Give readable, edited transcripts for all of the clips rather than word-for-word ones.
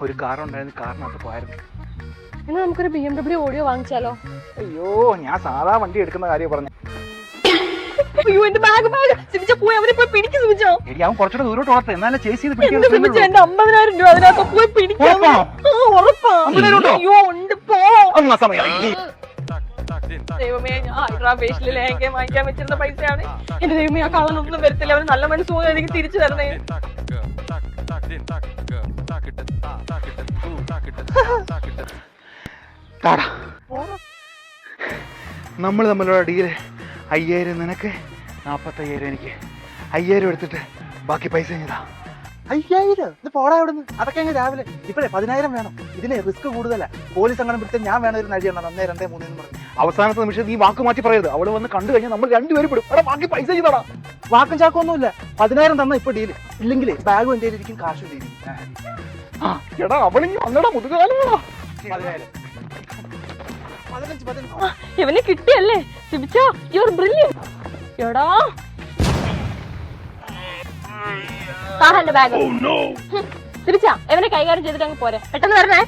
ഒരു കാറുണ്ടായിരുന്നു, കാറിനകത്ത് പോയായിരുന്നു. എന്നാ നമുക്കൊരു BMW ഓഡിയോ വാങ്ങിച്ചാലോ? അയ്യോ, ഞാൻ സാധാ വണ്ടി എടുക്കുന്ന കാര്യം പറഞ്ഞു. അയ്യോ എന്റെ ബാഗ് സിമിച്ച പോയി, അവനെ പോയി പിടിക്കും സിമിച്ചോ. എടി അവൻ കുറച്ചുകൂടെ ദൂരോട്ട് വളർത്ത, എന്നാലും ചേസ് ചെയ്ത് എന്റെ സിമിച്ച എന്റെ 50,000 രൂപ അതിനകത്ത് പോയി പിടിക്കാം. ഉറപ്പാ? അയ്യോ ഉണ്ട്, പോ. ദൈവമേ, ഞാൻ ഹൈഡ്രാ ഫേഷ്യൽ ലേഖ്യം വാങ്ങിക്കാൻ വെച്ചിരുന്ന പൈസയാണ്. എന്റെ ദൈവമേ, ആ കള്ളനൊന്നും വരത്തില്ല, അവന് നല്ല മനസ്സുപോലെ എനിക്ക് തിരിച്ചു തരണേ. നമ്മൾ തമ്മിലുള്ള ഡീല് 5,000 നിനക്ക്, 45,000 എനിക്ക്. 5,000 എടുത്തിട്ട് ബാക്കി പൈസ ചെയ്താ. 5,000 ഇത് പോടാ ഇവിടുന്ന്. അതൊക്കെ അങ്ങ് രാവിലെ. ഇപ്പഴേ 10,000 വേണം. ഇതിന് റിസ്ക് കൂടുതലാ. പോലീസ് അങ്ങനെ പിടിച്ചാൽ ഞാൻ വേണം ഒരു നടിയാണ് 1, 2, 3 എന്ന് പറഞ്ഞു. അവസാനത്തെ നിമിഷം നീ വാക്ക് മാറ്റി പറയരുത്. അവള് വന്ന് കണ്ടു കഴിഞ്ഞാൽ നമ്മൾ രണ്ടുപേരും പെടും. എടാ ബാക്കി പൈസ ചെയ്തോടാ. വാക്കും ചാക്കൊന്നുമില്ല. 10,000 തന്നാ ഇപ്പൊ ഡീല്. ഇല്ലെങ്കിൽ ബാഗും എന്റെ ഇരിക്കും, കാശും ഡീലും. എടാ അവളിങ്ങി വന്നടാ, മുതുകാലമാടാ. 10,000. 15. ഇവനെ കിട്ടിയല്ലേ സിമിച്ചോ, യു ആർ ബ്രില്യന്റ്. എടാ താഹന്റെ ബാഗ് സിമിച്ച, ഇവനെ കൈകാര്യം ചെയ്തിട്ട് അങ്ങ് പോരെ. പെട്ടെന്ന് വരണേ.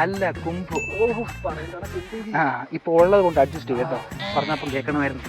അല്ല കുംഭു. ഇപ്പൊ ഉള്ളത് കൊണ്ട് അഡ്ജസ്റ്റ് ചെയ്യട്ടോ. പറഞ്ഞപ്പം കേൾക്കണമായിരുന്നു.